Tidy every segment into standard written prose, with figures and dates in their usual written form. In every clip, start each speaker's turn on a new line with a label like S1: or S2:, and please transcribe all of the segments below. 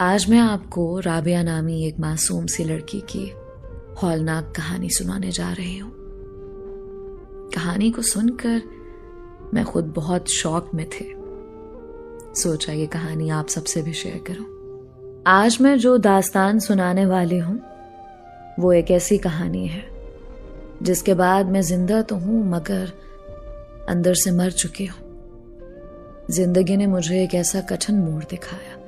S1: आज मैं आपको राबिया नामी एक मासूम सी लड़की की हौलनाक कहानी सुनाने जा रही हूं। कहानी को सुनकर मैं खुद बहुत शॉक में थे। सोचा ये कहानी आप सबसे भी शेयर करूं। आज मैं जो दास्तान सुनाने वाली हूं वो एक ऐसी कहानी है जिसके बाद मैं जिंदा तो हूं मगर अंदर से मर चुकी हूं। जिंदगी ने मुझे एक ऐसा कठिन मोड़ दिखाया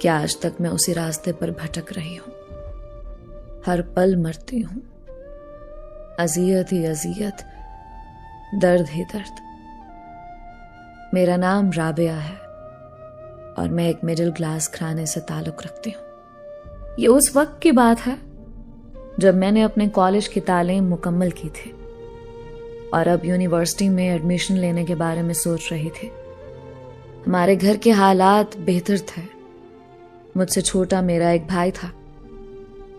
S1: कि आज तक मैं उसी रास्ते पर भटक रही हूं। हर पल मरती हूं, अजियत ही अजियत, दर्द ही दर्द। मेरा नाम राबिया है और मैं एक मिडिल क्लास घराने से ताल्लुक रखती हूं। ये उस वक्त की बात है जब मैंने अपने कॉलेज की तालीम मुकम्मल की थी और अब यूनिवर्सिटी में एडमिशन लेने के बारे में सोच रही थी। हमारे घर के हालात बेहतर थे। मुझसे छोटा मेरा एक भाई था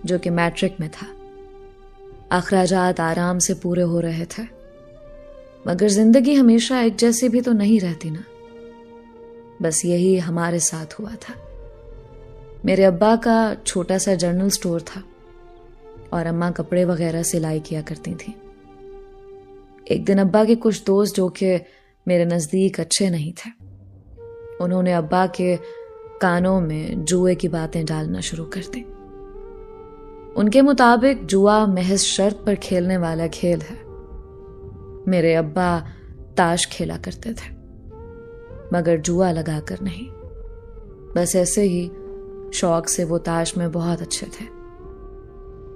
S1: जो कि मैट्रिक में था। अखराजात आराम से पूरे हो रहे थे मगर जिंदगी हमेशा एक जैसी भी तो नहीं रहती ना। बस यही हमारे साथ हुआ था। मेरे अब्बा का छोटा सा जनरल स्टोर था और अम्मा कपड़े वगैरह सिलाई किया करती थी। एक दिन अब्बा के कुछ दोस्त जो कि मेरे नज़दीक अच्छे नहीं थे, उन्होंने अब्बा के कानों में जुए की बातें डालना शुरू कर दी। उनके मुताबिक जुआ महज शर्त पर खेलने वाला खेल है। मेरे अब्बा ताश खेला करते थे मगर जुआ लगाकर नहीं। बस ऐसे ही शौक से वो ताश में बहुत अच्छे थे,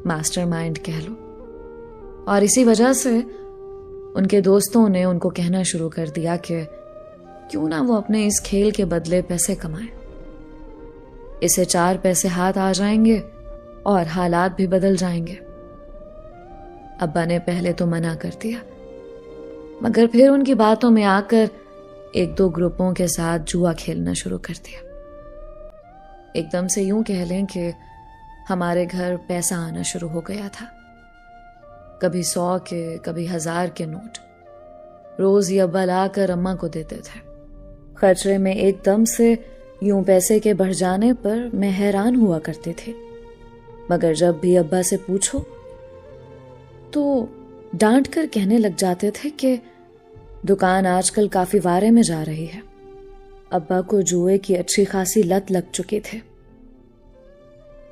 S1: मास्टरमाइंड कह लो। और इसी वजह से उनके दोस्तों ने उनको कहना शुरू कर दिया कि क्यों ना वो अपने इस खेल के बदले पैसे कमाएं। इसे 4 पैसे हाथ आ जाएंगे और हालात भी बदल जाएंगे। अब्बा ने पहले तो मना कर दिया मगर फिर उनकी बातों में आकर 1-2 ग्रुपों के साथ जुआ खेलना शुरू कर दिया। एकदम से यूं कह लें कि हमारे घर पैसा आना शुरू हो गया था। कभी 100 के, कभी 1000 के नोट रोज ये अब्बा लाकर अम्मा को देते थे। खर्चे में एकदम से यूं पैसे के बढ़ जाने पर मैं हैरान हुआ करती थी मगर जब भी अब्बा से पूछो तो डांट कर कहने लग जाते थे कि दुकान आजकल काफी वारे में जा रही है। अब्बा को जुए की अच्छी खासी लत लग चुकी थी।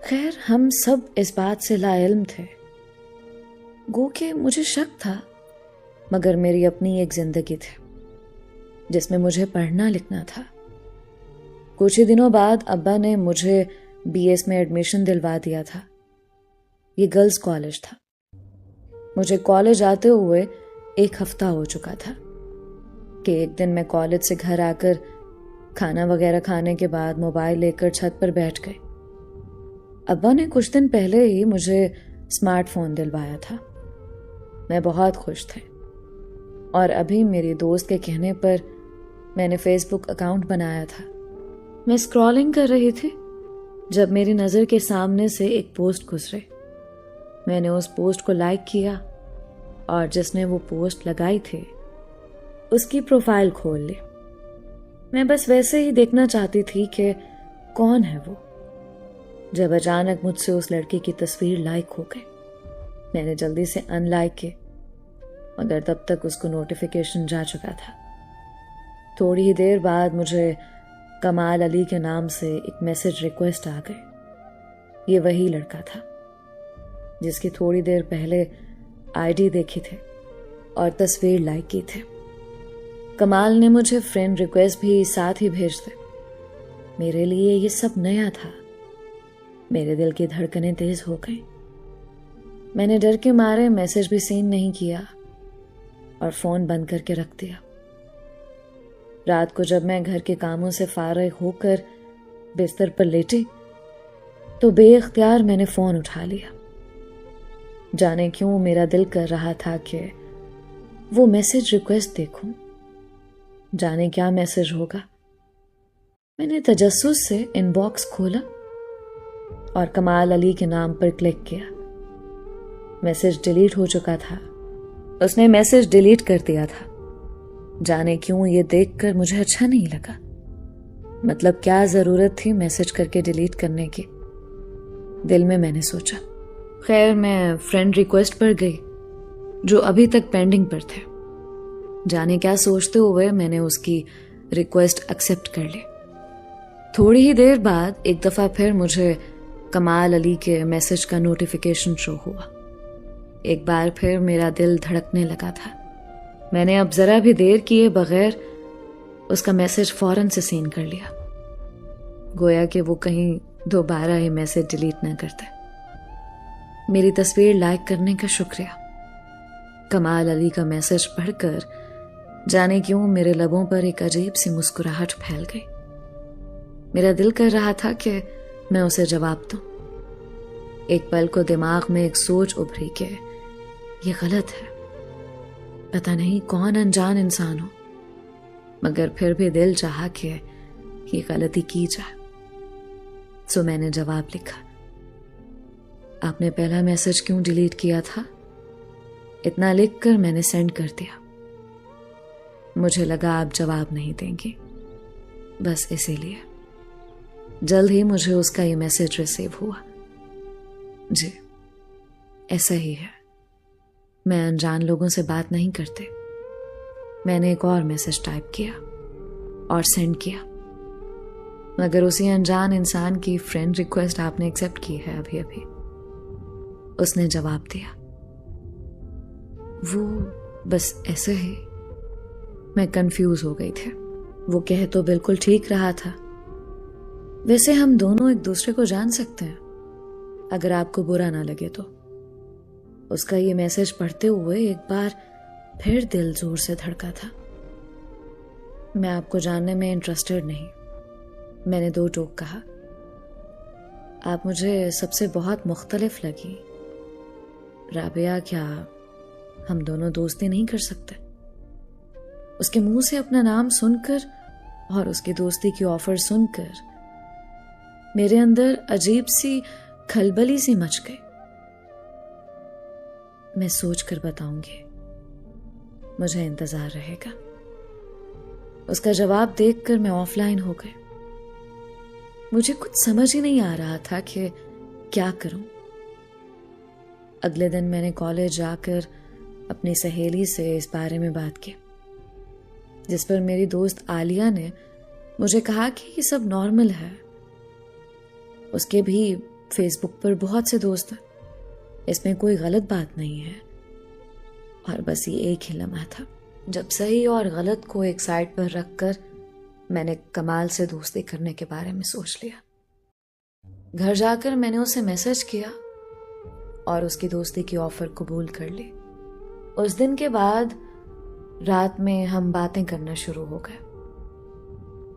S1: खैर, हम सब इस बात से लाइल्म थे। गो के मुझे शक था मगर मेरी अपनी एक जिंदगी थी जिसमें मुझे पढ़ना लिखना था। कुछ ही दिनों बाद अब्बा ने मुझे बीएस में एडमिशन दिलवा दिया था। ये गर्ल्स कॉलेज था। मुझे कॉलेज आते हुए 1 हफ्ता हो चुका था कि एक दिन मैं कॉलेज से घर आकर खाना वगैरह खाने के बाद मोबाइल लेकर छत पर बैठ गई। अब्बा ने कुछ दिन पहले ही मुझे स्मार्टफोन दिलवाया था। मैं बहुत खुश थी और अभी मेरी दोस्त के कहने पर मैंने फेसबुक अकाउंट बनाया था। मैं स्क्रॉलिंग कर रही थी जब मेरी नज़र के सामने से एक पोस्ट गुजरे। मैंने उस पोस्ट को लाइक किया और जिसने वो पोस्ट लगाई थी उसकी प्रोफाइल खोल ली। मैं बस वैसे ही देखना चाहती थी कि कौन है वो, जब अचानक मुझसे उस लड़की की तस्वीर लाइक हो गई। मैंने जल्दी से अनलाइक की मगर तब तक उसको नोटिफिकेशन जा चुका था। थोड़ी ही देर बाद मुझे कमाल अली के नाम से एक मैसेज रिक्वेस्ट आ गई। ये वही लड़का था जिसकी थोड़ी देर पहले आईडी देखी थी और तस्वीर लाइक की थी। कमाल ने मुझे फ्रेंड रिक्वेस्ट भी साथ ही भेज दी। मेरे लिए ये सब नया था। मेरे दिल की धड़कनें तेज हो गईं। मैंने डर के मारे मैसेज भी सीन नहीं किया और फोन बंद करके रख दिया। रात को जब मैं घर के कामों से फारिग होकर बिस्तर पर लेटी तो बेइख्तियार मैंने फोन उठा लिया। जाने क्यों मेरा दिल कर रहा था कि वो मैसेज रिक्वेस्ट देखूं, जाने क्या मैसेज होगा। मैंने तजस्सुस से इनबॉक्स खोला और कमाल अली के नाम पर क्लिक किया। मैसेज डिलीट हो चुका था। उसने मैसेज डिलीट कर दिया था। जाने क्यों ये देखकर मुझे अच्छा नहीं लगा। मतलब क्या ज़रूरत थी मैसेज करके डिलीट करने की, दिल में मैंने सोचा। खैर मैं फ्रेंड रिक्वेस्ट पर गई जो अभी तक पेंडिंग पर थे। जाने क्या सोचते हुए मैंने उसकी रिक्वेस्ट एक्सेप्ट कर ली। थोड़ी ही देर बाद एक दफ़ा फिर मुझे कमाल अली के मैसेज का नोटिफिकेशन शो हुआ। एक बार फिर मेरा दिल धड़कने लगा था। मैंने अब ज़रा भी देर किए बगैर उसका मैसेज फौरन से सीन कर लिया, गोया कि वो कहीं दोबारा ही मैसेज डिलीट ना करते। मेरी तस्वीर लाइक करने का शुक्रिया। कमाल अली का मैसेज पढ़कर जाने क्यों मेरे लबों पर एक अजीब सी मुस्कुराहट फैल गई। मेरा दिल कर रहा था कि मैं उसे जवाब दूं। एक पल को दिमाग में एक सोच उभरी कि ये गलत है, पता नहीं कौन अनजान इंसान हो, मगर फिर भी दिल चाहा कि ये गलती की जाए। सो मैंने जवाब लिखा, आपने पहला मैसेज क्यों डिलीट किया था? इतना लिखकर मैंने सेंड कर दिया। मुझे लगा आप जवाब नहीं देंगी, बस इसीलिए। जल्द ही मुझे उसका ये मैसेज रिसीव हुआ। जी, ऐसा ही है, मैं अनजान लोगों से बात नहीं करती। मैंने एक और मैसेज टाइप किया और सेंड किया, मगर उसी अनजान इंसान की फ्रेंड रिक्वेस्ट आपने एक्सेप्ट की है अभी अभी। उसने जवाब दिया, वो बस ऐसे ही। मैं कंफ्यूज हो गई थी। वो कह तो बिल्कुल ठीक रहा था। वैसे हम दोनों एक दूसरे को जान सकते हैं, अगर आपको बुरा ना लगे तो। उसका ये मैसेज पढ़ते हुए एक बार फिर दिल जोर से धड़का था। मैं आपको जानने में इंटरेस्टेड नहीं, मैंने दो टोक कहा। आप मुझे सबसे बहुत मुख्तलिफ लगी। राबिया, क्या हम दोनों दोस्ती नहीं कर सकते? उसके मुंह से अपना नाम सुनकर और उसकी दोस्ती की ऑफर सुनकर मेरे अंदर अजीब सी खलबली सी मच गई। मैं सोच कर बताऊंगी, मुझे इंतजार रहेगा। उसका जवाब देखकर मैं ऑफलाइन हो गई। मुझे कुछ समझ ही नहीं आ रहा था कि क्या करूं। अगले दिन मैंने कॉलेज जाकर अपनी सहेली से इस बारे में बात की, जिस पर मेरी दोस्त आलिया ने मुझे कहा कि ये सब नॉर्मल है। उसके भी फेसबुक पर बहुत से दोस्त हैं, इसमें कोई गलत बात नहीं है। और बस ये एक ही लम्हा था जब सही और गलत को एक साइड पर रखकर मैंने कमाल से दोस्ती करने के बारे में सोच लिया। घर जाकर मैंने उसे मैसेज किया और उसकी दोस्ती की ऑफर कबूल कर ली। उस दिन के बाद रात में हम बातें करना शुरू हो गए।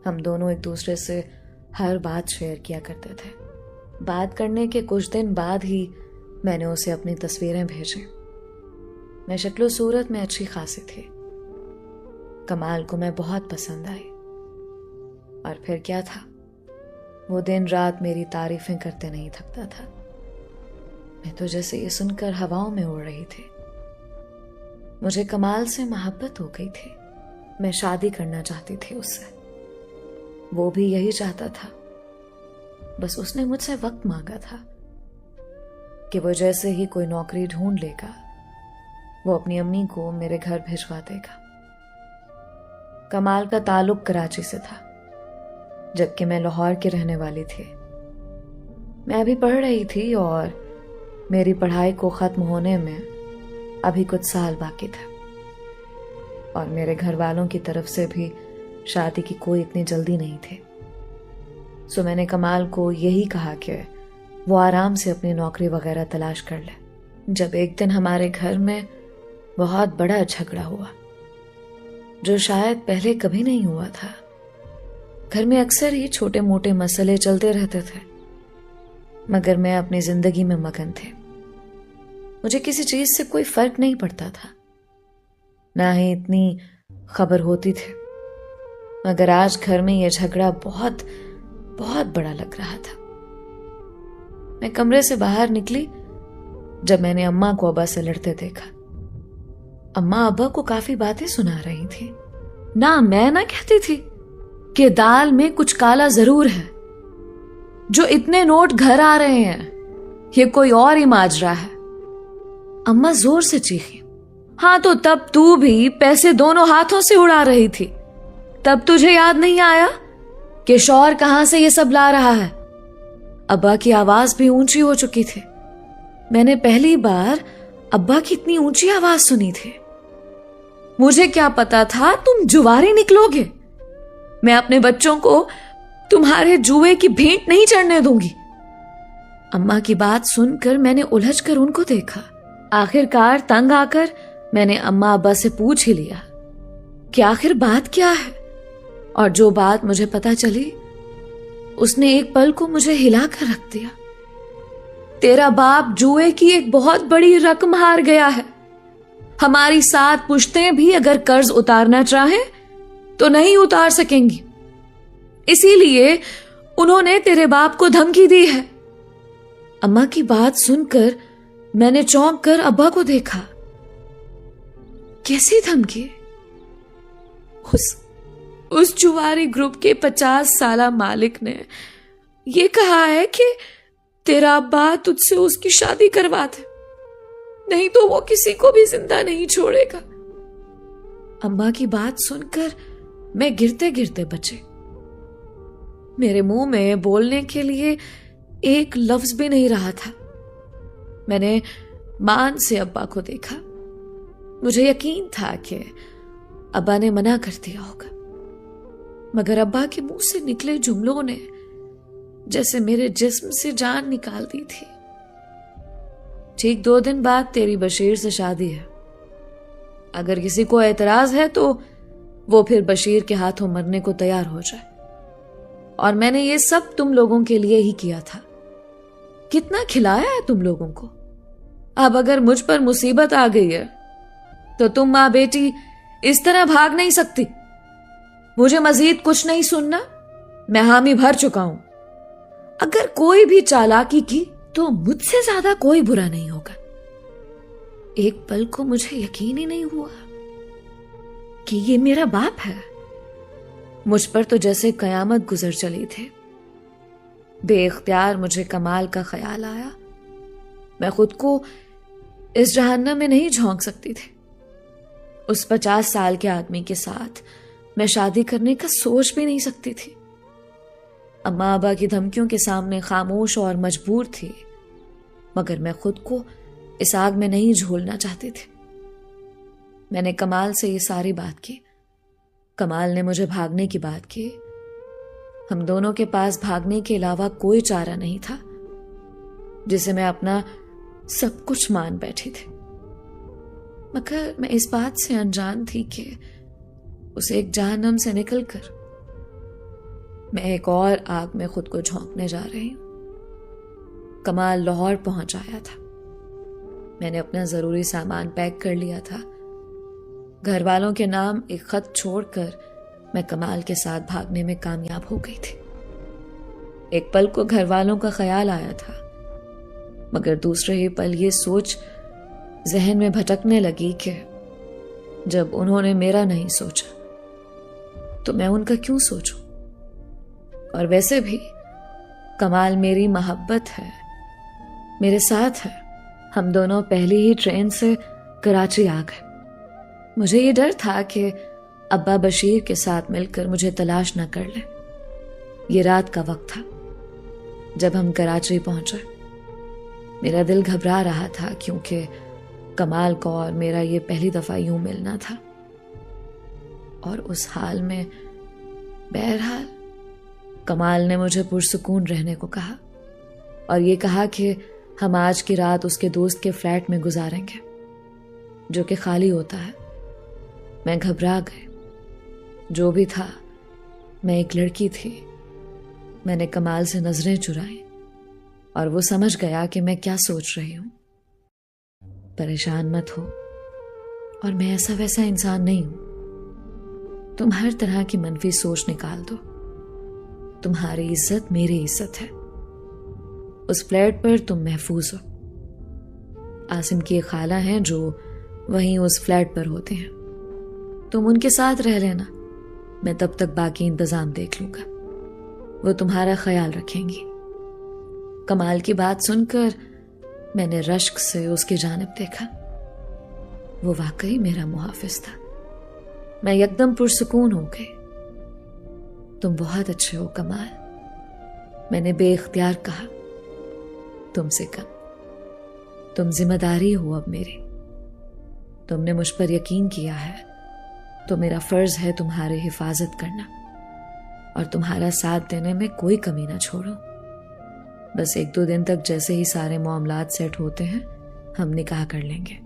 S1: हम दोनों एक दूसरे से हर बात शेयर किया करते थे। बात करने के कुछ दिन बाद ही मैंने उसे अपनी तस्वीरें भेजी। मैं शक्लो सूरत में अच्छी खासी थी। कमाल को मैं बहुत पसंद आई। और फिर क्या था, वो दिन रात मेरी तारीफें करते नहीं थकता था। मैं तो जैसे ये सुनकर हवाओं में उड़ रही थी। मुझे कमाल से मोहब्बत हो गई थी। मैं शादी करना चाहती थी उससे, वो भी यही चाहता था। बस उसने मुझसे वक्त मांगा था कि वो जैसे ही कोई नौकरी ढूंढ लेगा वो अपनी अम्मी को मेरे घर भिजवा देगा। कमाल का ताल्लुक कराची से था, जबकि मैं लाहौर की रहने वाली थी। मैं अभी पढ़ रही थी और मेरी पढ़ाई को खत्म होने में अभी कुछ साल बाकी थे, और मेरे घर वालों की तरफ से भी शादी की कोई इतनी जल्दी नहीं थी। सो मैंने कमाल को यही कहा कि वो आराम से अपनी नौकरी वगैरह तलाश कर ले। जब एक दिन हमारे घर में बहुत बड़ा झगड़ा हुआ, जो शायद पहले कभी नहीं हुआ था। घर में अक्सर ही छोटे मोटे मसले चलते रहते थे, मगर मैं अपनी जिंदगी में मगन थी। मुझे किसी चीज से कोई फर्क नहीं पड़ता था, ना ही इतनी खबर होती थी। मगर आज घर में यह झगड़ा बहुत बहुत बड़ा लग रहा था। मैं कमरे से बाहर निकली जब मैंने अम्मा को अब्बा से लड़ते देखा। अम्मा अब्बा को काफी बातें सुना रही थी। ना मैं ना कहती थी, कि दाल में कुछ काला जरूर है। जो इतने नोट घर आ रहे हैं, ये कोई और ही माजरा है। अम्मा जोर से चीखी। हाँ, तो तब तू भी पैसे दोनों हाथों से उड़ा रही थी। तब तुझे याद नहीं आया कि शौहर कहां से ये सब ला रहा है? अब्बा की आवाज भी ऊंची हो चुकी थी। मैंने पहली बार अब्बा की इतनी ऊंची आवाज सुनी थी। मुझे क्या पता था तुम जुआरी निकलोगे। मैं अपने बच्चों को तुम्हारे जुए की भेंट नहीं चढ़ने दूंगी। अम्मा की बात सुनकर मैंने उलझकर उनको देखा। आखिरकार तंग आकर मैंने अम्मा अब्बा से पूछ ही लिया कि आखिर बात क्या है। और जो बात मुझे पता चली, उसने एक पल को मुझे हिलाकर रख दिया। तेरा बाप जुए की एक बहुत बड़ी रकम हार गया है। हमारी 7 पुश्तें भी अगर कर्ज उतारना चाहें तो नहीं उतार सकेंगी। इसीलिए उन्होंने तेरे बाप को धमकी दी है। अम्मा की बात सुनकर मैंने चौंक कर अब्बा को देखा। कैसी धमकी? उस जुआरी ग्रुप के 50 साला मालिक ने यह कहा है कि तेरा अब्बा तुझसे उसकी शादी करवा दे, नहीं तो वो किसी को भी जिंदा नहीं छोड़ेगा। अम्मा की बात सुनकर मैं गिरते गिरते बचे। मेरे मुंह में बोलने के लिए एक लफ्ज भी नहीं रहा था। मैंने मान से अब्बा को देखा। मुझे यकीन था कि अब्बा ने मना कर दिया होगा, मगर अब्बा के मुंह से निकले जुमलों ने जैसे मेरे जिस्म से जान निकाल दी थी। ठीक 2 दिन बाद तेरी बशीर से शादी है। अगर किसी को एतराज है तो वो फिर बशीर के हाथों मरने को तैयार हो जाए। और मैंने ये सब तुम लोगों के लिए ही किया था। कितना खिलाया है तुम लोगों को। अब अगर मुझ पर मुसीबत आ गई है तो तुम मां बेटी इस तरह भाग नहीं सकती। मुझे मजीद कुछ नहीं सुनना, मैं हामी भर चुका हूं। अगर कोई भी चालाकी की तो मुझसे ज्यादा कोई बुरा नहीं होगा। एक पल को मुझे यकीन ही नहीं हुआ कि ये मेरा बाप है। मुझ पर तो जैसे कयामत गुजर चली थी। बेइख्तियार मुझे कमाल का ख्याल आया। मैं खुद को इस जहन्नम में नहीं झोंक सकती थी। उस 50 साल के आदमी के साथ मैं शादी करने का सोच भी नहीं सकती थी। अम्मा अब्बा की धमकियों के सामने खामोश और मजबूर थी, मगर मैं खुद को इस आग में नहीं झोलना चाहती थी। मैंने कमाल से ये सारी बात की। कमाल ने मुझे भागने की बात की। हम दोनों के पास भागने के अलावा कोई चारा नहीं था, जिसे मैं अपना सब कुछ मान बैठी थी। मगर मैं इस बात से अनजान थी कि उस एक जहन्नम से निकलकर मैं एक और आग में खुद को झोंकने जा रही हूं। कमाल लाहौर पहुंच आया था। मैंने अपना जरूरी सामान पैक कर लिया था। घर वालों के नाम एक खत छोड़कर मैं कमाल के साथ भागने में कामयाब हो गई थी। एक पल को घर वालों का ख्याल आया था, मगर दूसरे ही पल ये सोच जहन में भटकने लगी कि जब उन्होंने मेरा नहीं सोचा तो मैं उनका क्यों सोचूं। और वैसे भी कमाल मेरी मोहब्बत है, मेरे साथ है। हम दोनों पहली ही ट्रेन से कराची आ गए। मुझे ये डर था कि अब्बा बशीर के साथ मिलकर मुझे तलाश न कर ले। ये रात का वक्त था जब हम कराची पहुंचे। मेरा दिल घबरा रहा था क्योंकि कमाल को और मेरा ये पहली दफा यूं मिलना था। और उस हाल में बहरहाल कमाल ने मुझे पुरसुकून रहने को कहा और ये कहा कि हम आज की रात उसके दोस्त के फ्लैट में गुजारेंगे, जो कि खाली होता है। मैं घबरा गई। जो भी था, मैं एक लड़की थी। मैंने कमाल से नजरें चुराई और वो समझ गया कि मैं क्या सोच रही हूं। परेशान मत हो, और मैं ऐसा वैसा इंसान नहीं हूं। तुम हर तरह की मनफी सोच निकाल दो। तुम्हारी इज्जत मेरी इज्जत है। उस फ्लैट पर तुम महफूज हो। आसिम की एक खाला हैं जो वहीं उस फ्लैट पर होते हैं। तुम उनके साथ रह लेना। मैं तब तक बाकी इंतजाम देख लूंगा, वो तुम्हारा ख्याल रखेंगी। कमाल की बात सुनकर मैंने रश्क से उसकी जानिब देखा। वो वाकई मेरा मुहाफिज था। मैं एकदम पुरसुकून हो गई। तुम बहुत अच्छे हो कमाल, मैंने बेइख्तियार कहा। तुमसे कम, तुम जिम्मेदारी हो अब मेरी। तुमने मुझ पर यकीन किया है तो मेरा फर्ज है तुम्हारी हिफाजत करना और तुम्हारा साथ देने में कोई कमी ना छोड़ो। बस 1-2 दिन तक जैसे ही सारे मामलात सेट होते हैं हम निकाह कर लेंगे।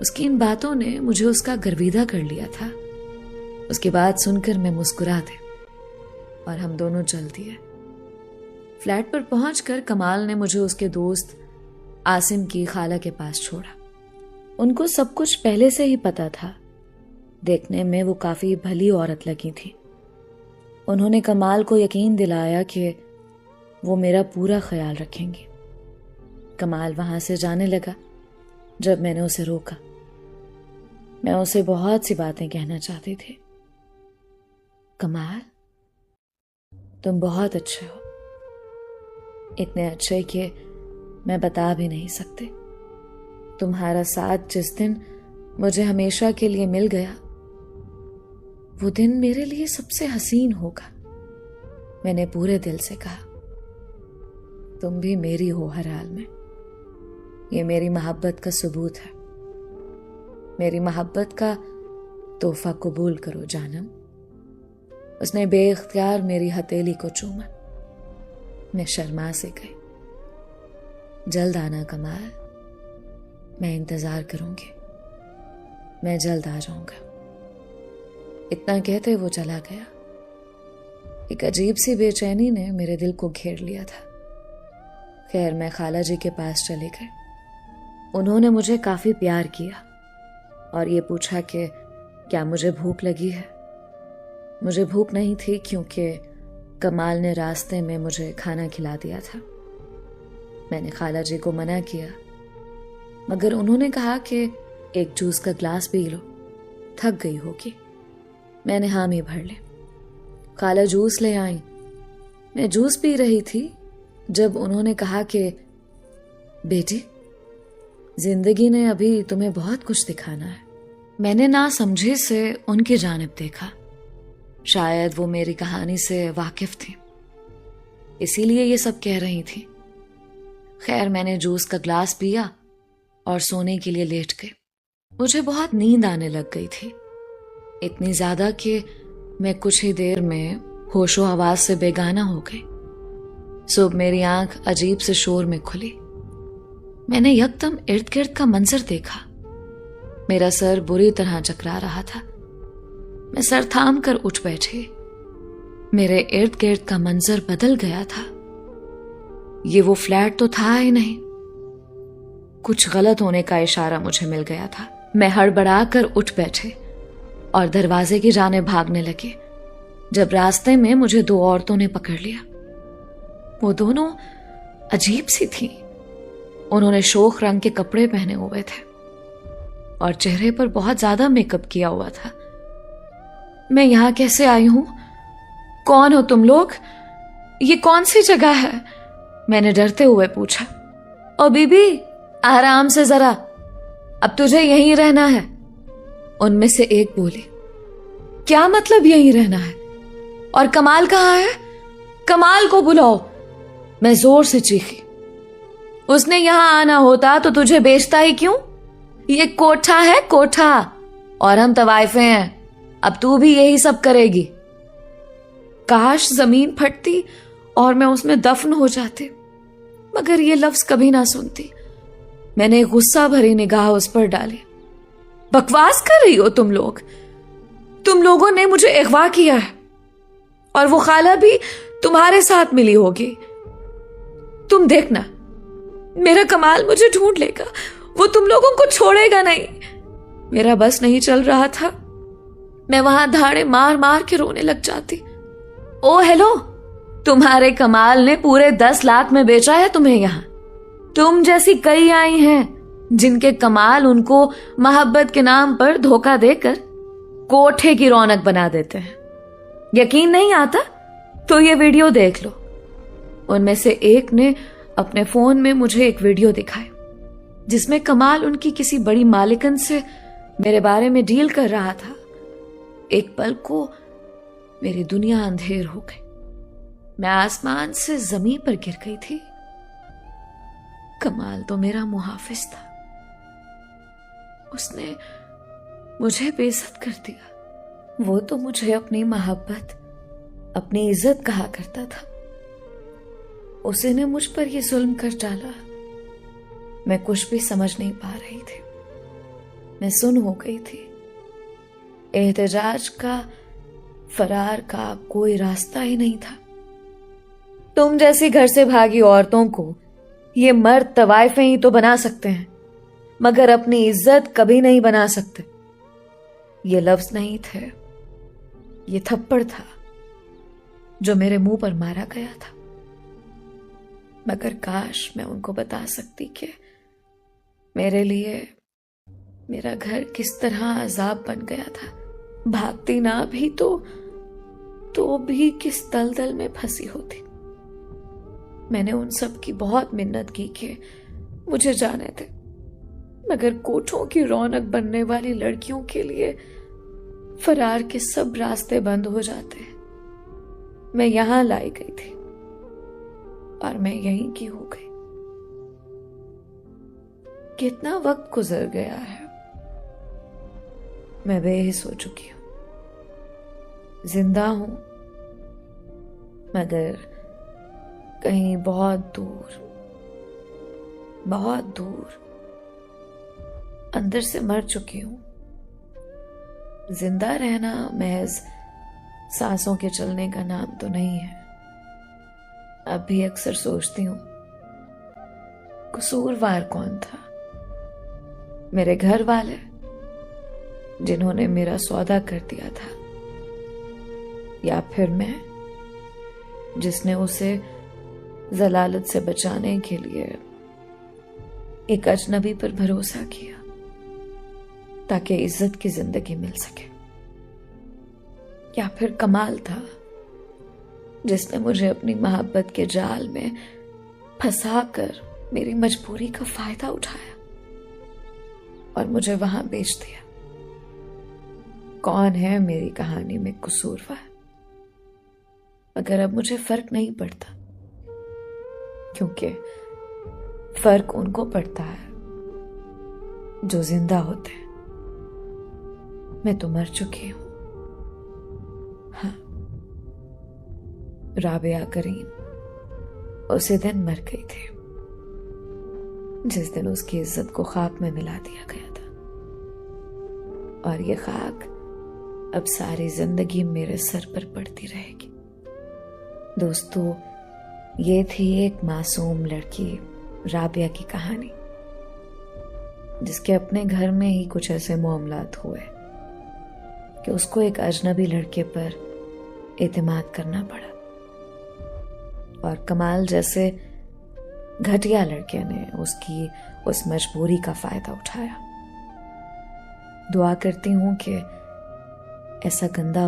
S1: उसकी इन बातों ने मुझे उसका गर्विदा कर लिया था। उसकी बात सुनकर मैं मुस्कुरा दी और हम दोनों चल दिए। फ्लैट पर पहुंचकर कमाल ने मुझे उसके दोस्त आसिम की खाला के पास छोड़ा। उनको सब कुछ पहले से ही पता था। देखने में वो काफी भली औरत लगी थी। उन्होंने कमाल को यकीन दिलाया कि वो मेरा पूरा ख्याल रखेंगी। कमाल वहां से जाने लगा जब मैंने उसे रोका। मैं उसे बहुत सी बातें कहना चाहती थी। कमाल, तुम बहुत अच्छे हो, इतने अच्छे कि मैं बता भी नहीं सकती। तुम्हारा साथ जिस दिन मुझे हमेशा के लिए मिल गया, वो दिन मेरे लिए सबसे हसीन होगा। मैंने पूरे दिल से कहा। तुम भी मेरी हो हर हाल में। ये मेरी मोहब्बत का सबूत है। मेरी मोहब्बत का तोहफा कबूल करो जानम। उसने बेइख्तियार मेरी हथेली को चूमा। मैं शर्मा से गई। जल्द आना कमाल, मैं इंतजार करूंगी। मैं जल्द आ जाऊंगा। इतना कहते वो चला गया। एक अजीब सी बेचैनी ने मेरे दिल को घेर लिया था। खैर, मैं खाला जी के पास चले गए। उन्होंने मुझे काफी प्यार किया और ये पूछा कि क्या मुझे भूख लगी है। मुझे भूख नहीं थी क्योंकि कमाल ने रास्ते में मुझे खाना खिला दिया था। मैंने खाला जी को मना किया, मगर उन्होंने कहा कि एक जूस का ग्लास पी लो, थक गई होगी। मैंने हामी भर ली। खाला जूस ले आई। मैं जूस पी रही थी जब उन्होंने कहा कि बेटी, जिंदगी ने अभी तुम्हें बहुत कुछ दिखाना है। मैंने ना समझे से उनकी जानिब देखा। शायद वो मेरी कहानी से वाकिफ थी, इसीलिए ये सब कह रही थी। खैर, मैंने जूस का ग्लास पिया और सोने के लिए लेट गई। मुझे बहुत नींद आने लग गई थी, इतनी ज्यादा कि मैं कुछ ही देर में होशो आवाज से बेगाना हो गई। सुबह मेरी आंख अजीब से शोर में खुली। मैंने यकदम इर्द गिर्द का मंजर देखा। मेरा सर बुरी तरह चकरा रहा था। मैं सर थाम कर उठ बैठी। मेरे इर्द गिर्द का मंजर बदल गया था। ये वो फ्लैट तो था ही नहीं। कुछ गलत होने का इशारा मुझे मिल गया था। मैं हड़बड़ा कर उठ बैठे और दरवाजे की जाने भागने लगी, जब रास्ते में मुझे 2 औरतों ने पकड़ लिया। वो दोनों अजीब सी थीं। उन्होंने शोख रंग के कपड़े पहने हुए थे और चेहरे पर बहुत ज्यादा मेकअप किया हुआ था। मैं यहां कैसे आई हूं? कौन हो तुम लोग? ये कौन सी जगह है? मैंने डरते हुए पूछा। ओ बीबी, आराम से जरा, अब तुझे यहीं रहना है। उनमें से एक बोली। क्या मतलब यहीं रहना है? और कमाल कहाँ है? कमाल को बुलाओ। मैं जोर से चीखी। उसने यहां आना होता तो तुझे बेचता ही क्यों? ये कोठा है, कोठा, और हम तवाइफे हैं। अब तू भी यही सब करेगी। काश जमीन फटती और मैं उसमें दफन हो जाती, मगर ये लफ्ज कभी ना सुनती। मैंने गुस्सा भरी निगाह उस पर डाली। बकवास कर रही हो तुम लोग? तुम लोगों ने मुझे अगवा किया है और वो खाला भी तुम्हारे साथ मिली होगी। तुम देखना, मेरा कमाल मुझे ढूंढ लेगा। वो तुम लोगों को छोड़ेगा नहीं। मेरा बस नहीं चल रहा था। मैं वहां धाड़े मार मार के रोने लग जाती। ओ हेलो, तुम्हारे कमाल ने पूरे 10 लाख में बेचा है तुम्हें यहां। तुम जैसी कई आई हैं जिनके कमाल उनको मोहब्बत के नाम पर धोखा देकर कोठे की रौनक बना देते हैं। यकीन नहीं आता तो ये वीडियो देख लो। उनमें से एक ने अपने फोन में मुझे एक वीडियो दिखाया जिसमें कमाल उनकी किसी बड़ी मालिकन से मेरे बारे में डील कर रहा था। एक पल को मेरी दुनिया अंधेर हो गई। मैं आसमान से जमीन पर गिर गई थी। कमाल तो मेरा मुहाफिज था, उसने मुझे बेइज्जत कर दिया। वो तो मुझे अपनी मोहब्बत, अपनी इज्जत कहा करता था। उसी ने मुझ पर यह जुल्म कर डाला। मैं कुछ भी समझ नहीं पा रही थी। मैं सुन हो गई थी। एहतजाज का, फरार का कोई रास्ता ही नहीं था। तुम जैसी घर से भागी औरतों को ये मर्द तवाइफें ही तो बना सकते हैं, मगर अपनी इज्जत कभी नहीं बना सकते। ये लफ्ज नहीं थे, ये थप्पड़ था जो मेरे मुंह पर मारा गया था। मगर काश मैं उनको बता सकती कि मेरे लिए मेरा घर किस तरह अजाब बन गया था। भागती ना भी तो भी किस दलदल में फंसी होती। मैंने उन सब की बहुत मिन्नत की कि मुझे जाने दे, मगर कोठों की रौनक बनने वाली लड़कियों के लिए फरार के सब रास्ते बंद हो जाते हैं। मैं यहां लाई गई थी और मैं यहीं की हो गई। कितना वक्त गुजर गया है, मैं बेहिस हो चुकी हूं। जिंदा हूं मगर कहीं बहुत दूर, बहुत दूर अंदर से मर चुकी हूं। जिंदा रहना महज सांसों के चलने का नाम तो नहीं है। अब भी अक्सर सोचती हूं, कसूरवार कौन था? मेरे घर वाले जिन्होंने मेरा सौदा कर दिया था, या फिर मैं जिसने उसे जलालत से बचाने के लिए एक अजनबी पर भरोसा किया ताकि इज्जत की जिंदगी मिल सके। या फिर कमाल था जिसने मुझे अपनी मोहब्बत के जाल में फंसाकर मेरी मजबूरी का फायदा उठाया और मुझे वहां बेच दिया। कौन है मेरी कहानी में कसूरवार? मगर अब मुझे फर्क नहीं पड़ता, क्योंकि फर्क उनको पड़ता है जो जिंदा होते हैं। मैं तो मर चुकी हूं। हाँ, राबिया करीम उसी दिन मर गई थी जिस दिन उसकी इज्जत को खाक में मिला दिया गया था, और ये खाक अब सारी जिंदगी मेरे सर पर पड़ती रहेगी। दोस्तों, ये थी एक मासूम लड़की राबिया की कहानी, जिसके अपने घर में ही कुछ ऐसे मामलात हुए कि उसको एक अजनबी लड़के पर एतमाद करना पड़ा, और कमाल जैसे घटिया लड़के ने उसकी उस मजबूरी का फायदा उठाया। दुआ करती हूं कि ऐसा गंदा